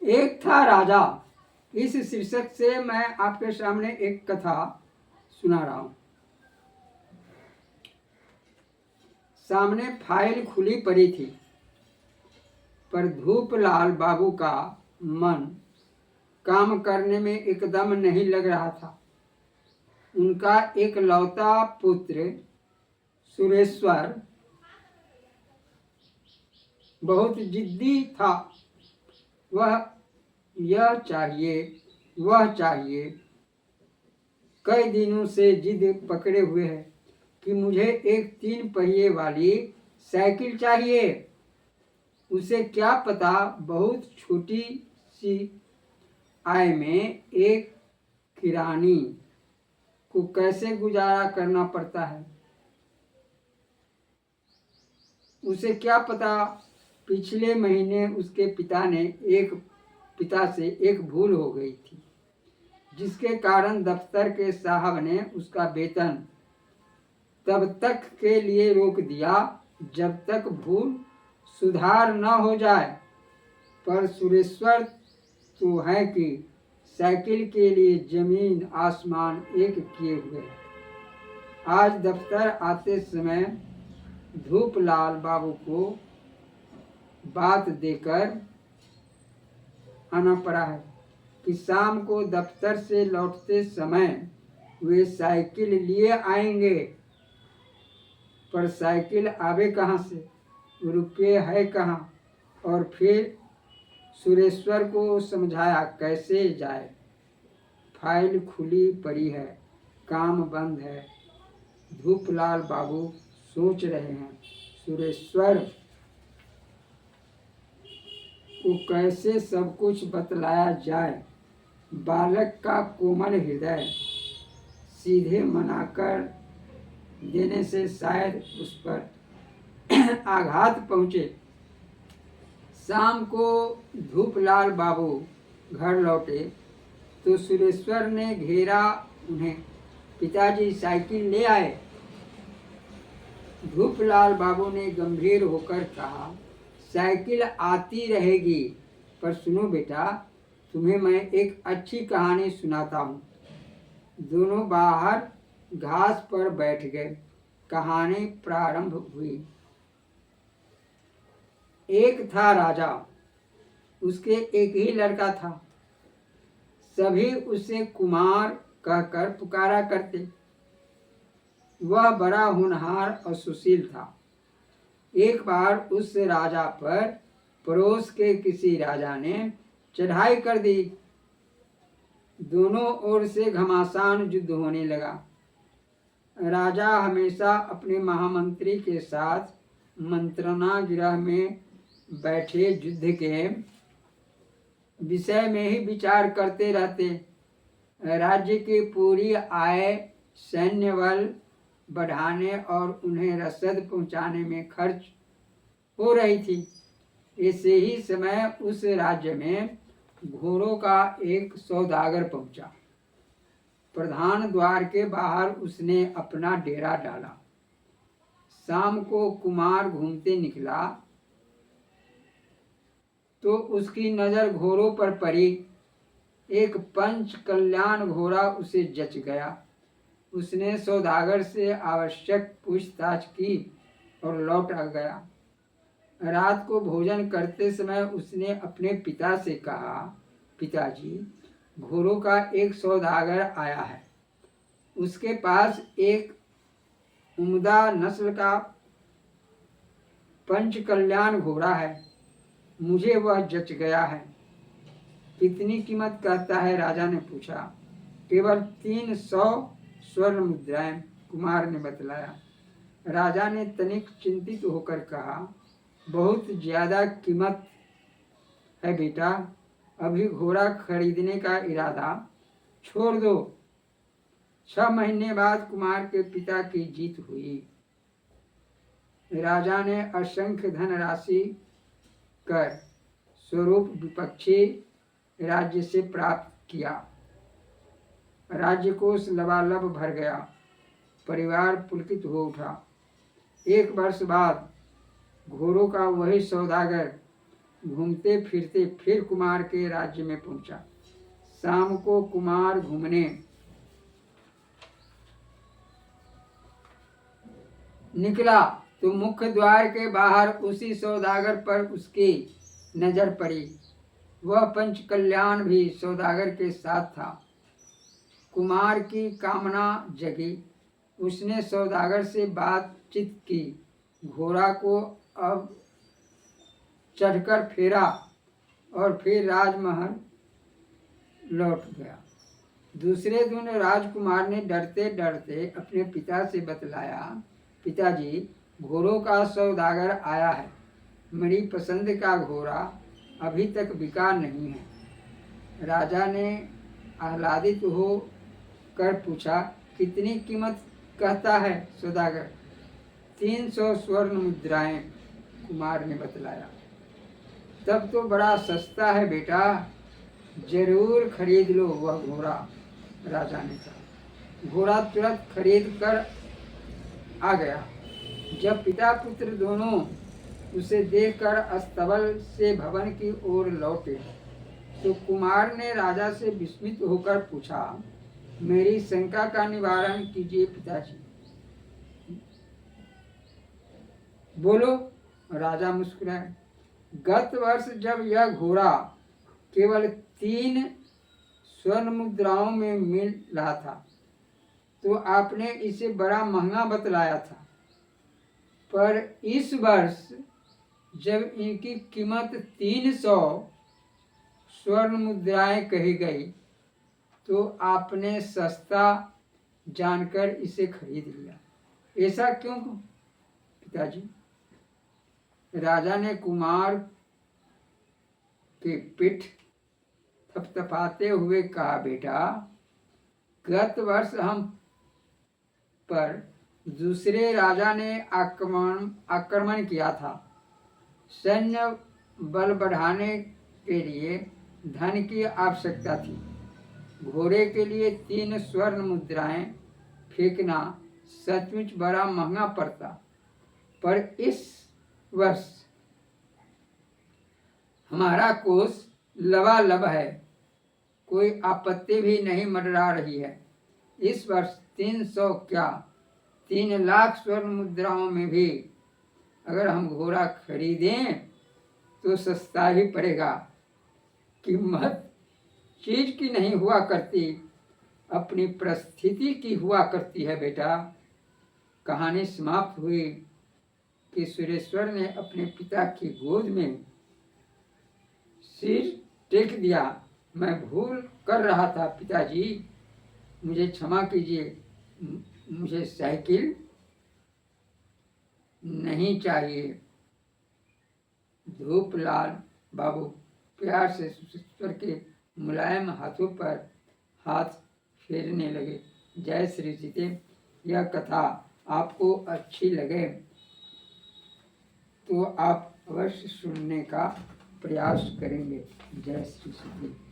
एक था राजा। इस शीर्षक से मैं आपके सामने एक कथा सुना रहा हूं। सामने फाइल खुली पड़ी थी, पर धूपलाल बाबू का मन काम करने में एकदम नहीं लग रहा था। उनका एक लौता पुत्र सुरेश्वर बहुत जिद्दी था। वह यह चाहिए, वह चाहिए, कई दिनों से जिद पकड़े हुए है कि मुझे एक 3 पहिए वाली साइकिल चाहिए। उसे क्या पता बहुत छोटी सी आय में एक किरानी को कैसे गुजारा करना पड़ता है। उसे क्या पता पिछले महीने उसके पिता से एक भूल हो गई थी, जिसके कारण दफ्तर के साहब ने उसका वेतन तब तक के लिए रोक दिया जब तक भूल सुधार न हो जाए। पर सुरेश्वर तो है कि साइकिल के लिए जमीन आसमान एक किए हुए है। आज दफ्तर आते समय धूपलाल बाबू को बात देकर आना पड़ा है कि शाम को दफ्तर से लौटते समय वे साइकिल लिए आएंगे। पर साइकिल आवे कहाँ से, रुपये है कहाँ। और फिर सुरेश्वर को समझाया कैसे जाए। फाइल खुली पड़ी है, काम बंद है। धूपलाल बाबू सोच रहे हैं सुरेश्वर को कैसे सब कुछ बतलाया जाए। बालक का कोमल हृदय सीधे मना कर देने से शायद उस पर आघात पहुँचे। शाम को धूपलाल बाबू घर लौटे तो सुरेश्वर ने घेरा उन्हें। पिताजी साइकिल ले आए। धूपलाल बाबू ने गंभीर होकर कहा, साइकिल आती रहेगी, पर सुनो बेटा, तुम्हें मैं एक अच्छी कहानी सुनाता हूँ। दोनों बाहर घास पर बैठ गए। कहानी प्रारंभ हुई। एक था राजा, उसके एक ही लड़का था। सभी उसे कुमार कहकर पुकारा करते। वह बड़ा होनहार और सुशील था। एक बार उस राजा पर पड़ोस के किसी राजा ने चढ़ाई कर दी। दोनों ओर से घमासान युद्ध होने लगा। राजा हमेशा अपने महामंत्री के साथ मंत्रणा गृह में बैठे युद्ध के विषय में ही विचार करते रहते। राज्य की पूरी आय सैन्य बल बढ़ाने और उन्हें रसद पहुंचाने में खर्च हो रही थी। ऐसे ही समय उस राज्य में घोड़ों का एक सौदागर पहुंचा। प्रधान द्वार के बाहर उसने अपना डेरा डाला। शाम को कुमार घूमते निकला तो उसकी नज़र घोड़ों पर पड़ी। एक पंच कल्याण घोड़ा उसे जच गया। उसने सौदागर से आवश्यक पूछताछ की और लौट आ गया। रात को भोजन करते समय उसने अपने पिता से कहा, पिताजी, घोड़ों का एक सौदागर आया है। उसके पास एक उम्दा नस्ल का पंच कल्याण घोड़ा है। मुझे वह जच गया है। कितनी कीमत कहता है? राजा ने पूछा। केवल 300 स्वर्ण मुद्राएं, कुमार ने बतलाया। राजा ने तनिक चिंतित होकर कहा, बहुत ज्यादा कीमत है बेटा। अभी घोड़ा खरीदने का इरादा छोड़ दो। 6 महीने बाद कुमार के पिता की जीत हुई। राजा ने असंख्य धनराशि कर स्वरूप विपक्षी राज्य से प्राप्त किया। राज्य कोष लबालब भर गया। परिवार पुलकित हो उठा। 1 वर्ष बाद घोड़ों का वही सौदागर घूमते फिरते फिर कुमार के राज्य में पहुंचा। शाम को कुमार घूमने निकला तो मुख्य द्वार के बाहर उसी सौदागर पर उसकी नजर पड़ी। वह पंचकल्याण भी सौदागर के साथ था। कुमार की कामना जगी। उसने सौदागर से बातचीत की। घोड़ा को अब चढ़कर फेरा और फिर राजमहल लौट गया। दूसरे दिन राजकुमार ने डरते डरते अपने पिता से बतलाया, पिताजी, घोड़ों का सौदागर आया है। मेरी पसंद का घोड़ा अभी तक बिका नहीं है। राजा ने आह्लादित हो कर पूछा, कितनी कीमत कहता है सौदागर? 300 स्वर्ण मुद्राएं, कुमार ने बतलाया। तब तो बड़ा सस्ता है बेटा, जरूर खरीद लो वह घोड़ा, राजा ने कहा। घोड़ा तुरंत खरीद कर आ गया। जब पिता पुत्र दोनों उसे देखकर अस्तबल से भवन की ओर लौटे तो कुमार ने राजा से विस्मित होकर पूछा, मेरी शंका का निवारण कीजिए पिताजी। बोलो, राजा मुस्कुराए। गत वर्ष जब यह घोड़ा केवल 3 स्वर्ण मुद्राओं में मिल रहा था तो आपने इसे बड़ा महंगा बतलाया था, पर इस वर्ष जब इनकी कीमत 300 स्वर्ण मुद्राएं कही गई तो आपने सस्ता जानकर इसे खरीद लिया। ऐसा क्यों पिताजी? राजा ने कुमार की पीठ थपथपाते हुए कहा, बेटा, गत वर्ष हम पर दूसरे राजा ने आक्रमण किया था। सैन्य बल बढ़ाने के लिए धन की आवश्यकता थी। घोड़े के लिए 3 स्वर्ण मुद्राएं फेंकना सचमुच बड़ा महंगा पड़ता, पर इस वर्ष हमारा कोष लबालब है, कोई आपत्ति भी नहीं मंडरा रही है। इस वर्ष 300 क्या 3 लाख स्वर्ण मुद्राओं में भी अगर हम घोड़ा खरीदें तो सस्ता ही पड़ेगा। कीमत चीज की नहीं हुआ करती, अपनी परिस्थिति की हुआ करती है बेटा। कहानी समाप्त हुई कि सुरेश्वर ने अपने पिता की गोद में सिर टेक दिया। मैं भूल कर रहा था पिताजी, मुझे क्षमा कीजिए, मुझे साइकिल नहीं चाहिए। धूपलाल बाबू प्यार से सुरेश्वर के मुलायम हाथों पर हाथ फेरने लगे। जय श्री सीते। यह कथा आपको अच्छी लगे तो आप अवश्य सुनने का प्रयास करेंगे। जय श्री सीते।